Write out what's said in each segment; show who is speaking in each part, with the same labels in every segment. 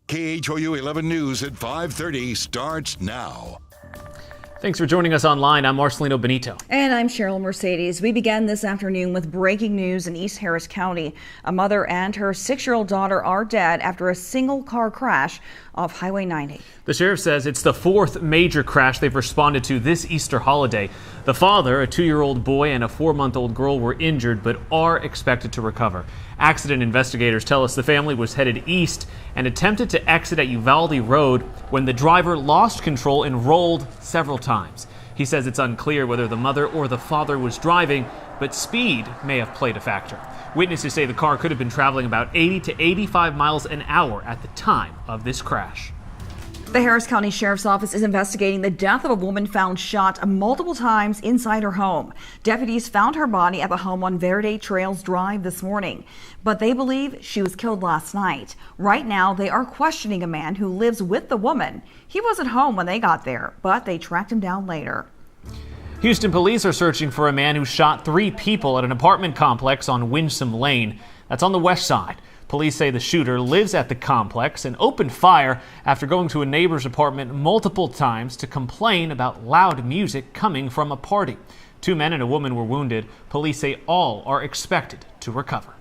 Speaker 1: KHOU 11 News at 5:30 starts now.
Speaker 2: Thanks for joining us online. I'm Marcelino Benito.
Speaker 3: And I'm Cheryl Mercedes. We began this afternoon with breaking news in East Harris County. A mother and her 6-year-old daughter are dead after a single car crash off Highway 90.
Speaker 2: The sheriff says it's the 4th major crash they've responded to this Easter holiday. The father, a 2-year-old boy, and a 4-month-old girl were injured but are expected to recover. Accident investigators tell us the family was headed east and attempted to exit at Uvalde Road when the driver lost control and rolled several times. He says it's unclear whether the mother or the father was driving, but speed may have played a factor. Witnesses say the car could have been traveling about 80 to 85 miles an hour at the time of this crash.
Speaker 3: The Harris County Sheriff's Office is investigating the death of a woman found shot multiple times inside her home. Deputies found her body at the home on Verde Trails Drive this morning, but they believe she was killed last night. Right now, they are questioning a man who lives with the woman. He wasn't home when they got there, but they tracked him down later.
Speaker 2: Houston police are searching for a man who shot 3 people at an apartment complex on Winsome Lane. That's on the west side. Police say the shooter lives at the complex and opened fire after going to a neighbor's apartment multiple times to complain about loud music coming from a party. 2 men and a woman were wounded. Police say all are expected to recover.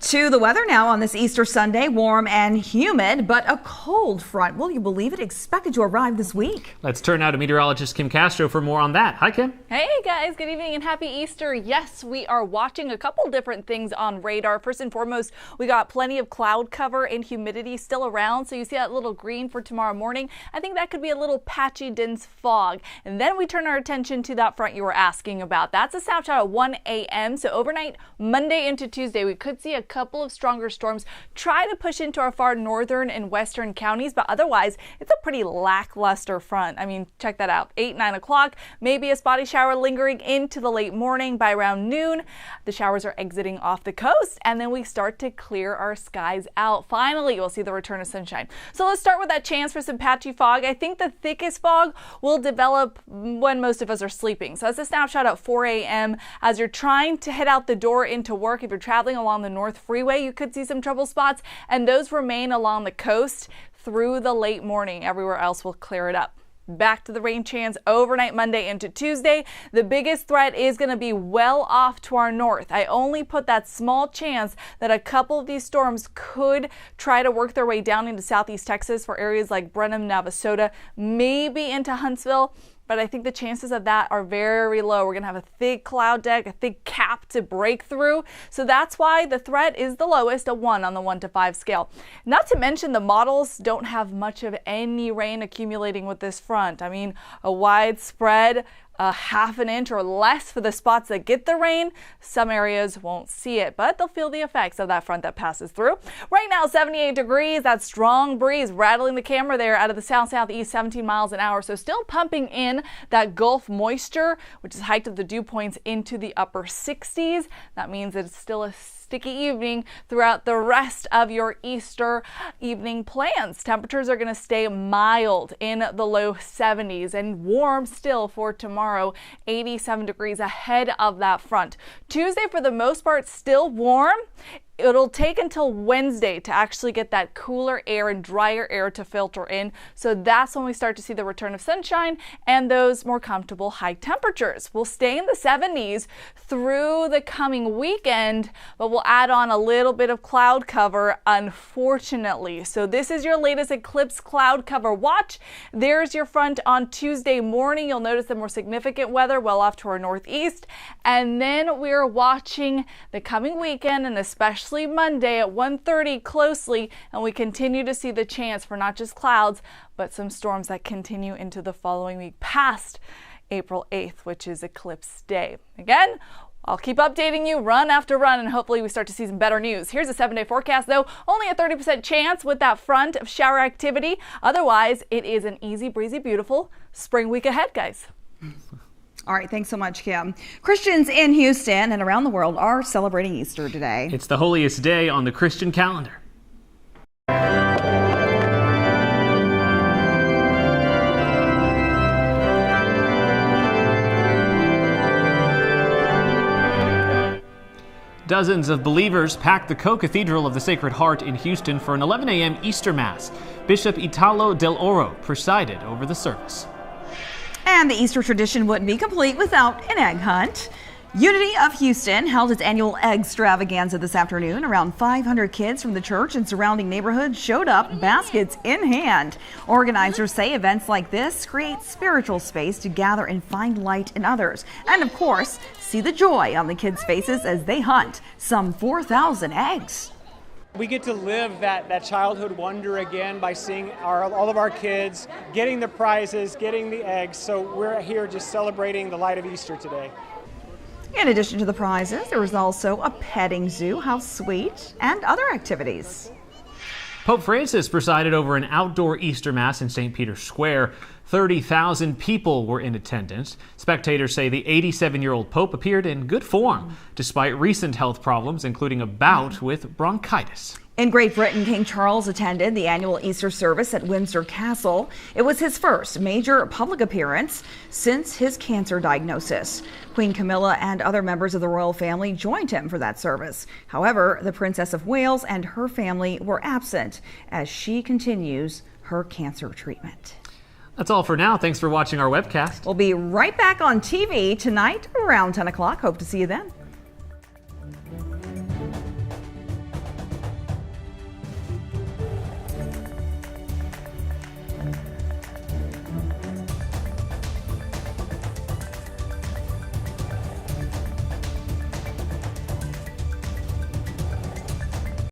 Speaker 3: To the weather now on this Easter Sunday, warm and humid, but a cold front, will you believe it, expected to arrive this week.
Speaker 2: Let's turn now to meteorologist Kim Castro for more on that. Hi, Kim.
Speaker 4: Hey guys, good evening and happy Easter. Yes, we are watching a couple different things on radar. First and foremost, we got plenty of cloud cover and humidity still around. So you see that little green for tomorrow morning. I think that could be a little patchy, dense fog. And then we turn our attention to that front you were asking about. That's a snapshot at 1 a.m. So overnight, Monday into Tuesday, we could see a couple of stronger storms try to push into our far northern and western counties, but otherwise it's a pretty lackluster front. I mean, check that out. 8-9 o'clock, maybe a spotty shower lingering into the late morning. By around noon, the showers are exiting off the coast, and then we start to clear our skies out. Finally, you'll see the return of sunshine. So let's start with that chance for some patchy fog. I think the thickest fog will develop when most of us are sleeping. So that's a snapshot at 4 a.m. As you're trying to head out the door into work. If you're traveling along the North Freeway, you could see some trouble spots, and those remain along the coast through the late morning. Everywhere else will clear it up. Back to the rain chance overnight Monday into Tuesday. The biggest threat is going to be well off to our north. I only put that small chance that a couple of these storms could try to work their way down into southeast Texas for areas like Brenham, Navasota, maybe into Huntsville. But I think the chances of that are very low. We're going to have a thick cloud deck, a thick cap to break through. So that's why the threat is the lowest, a 1 on the 1 to 5 scale. Not to mention the models don't have much of any rain accumulating with this front. I mean, a widespread ½ an inch or less for the spots that get the rain. Some areas won't see it, but they'll feel the effects of that front that passes through. Right now, 78 degrees, that strong breeze rattling the camera there out of the south-southeast, 17 miles an hour. So still pumping in that Gulf moisture, which is height of the dew points into the upper 60s. That means it's still a sticky evening throughout the rest of your Easter evening plans. Temperatures are going to stay mild in the low 70s and warm still for tomorrow, 87 degrees ahead of that front. Tuesday, for the most part, still warm. It'll take until Wednesday to actually get that cooler air and drier air to filter in. So that's when we start to see the return of sunshine and those more comfortable high temperatures. We'll stay in the 70s through the coming weekend, but we'll add on a little bit of cloud cover, unfortunately. So this is your latest eclipse cloud cover watch. There's your front on Tuesday morning. You'll notice the more significant weather well off to our northeast. And then we're watching the coming weekend and especially Monday at 1:30 closely, and we continue to see the chance for not just clouds, but some storms that continue into the following week past April 8th, which is Eclipse Day. Again, I'll keep updating you run after run, and hopefully we start to see some better news. Here's a 7-day forecast, though. Only a 30% chance with that front of shower activity. Otherwise, it is an easy, breezy, beautiful spring week ahead, guys.
Speaker 3: All right, thanks so much, Kim. Christians in Houston and around the world are celebrating Easter today.
Speaker 2: It's the holiest day on the Christian calendar. Dozens of believers packed the Co-Cathedral of the Sacred Heart in Houston for an 11 a.m. Easter Mass. Bishop Italo Del Oro presided over the service.
Speaker 3: And the Easter tradition wouldn't be complete without an egg hunt. Unity of Houston held its annual egg extravaganza this afternoon. Around 500 kids from the church and surrounding neighborhoods showed up, baskets in hand. Organizers say events like this create spiritual space to gather and find light in others. And of course, see the joy on the kids' faces as they hunt some 4,000 eggs.
Speaker 5: We get to live that childhood wonder again by seeing all of our kids getting the prizes, getting the eggs. So we're here just celebrating the light of Easter today.
Speaker 3: In addition to the prizes, there was also a petting zoo, how sweet, and other activities.
Speaker 2: Pope Francis presided over an outdoor Easter Mass in St. Peter's Square. 30,000 people were in attendance. Spectators say the 87-year-old Pope appeared in good form, despite recent health problems, including a bout with bronchitis.
Speaker 3: In Great Britain, King Charles attended the annual Easter service at Windsor Castle. It was his first major public appearance since his cancer diagnosis. Queen Camilla and other members of the royal family joined him for that service. However, the Princess of Wales and her family were absent as she continues her cancer treatment.
Speaker 2: That's all for now. Thanks for watching our webcast.
Speaker 3: We'll be right back on TV tonight around 10 o'clock. Hope to see you then.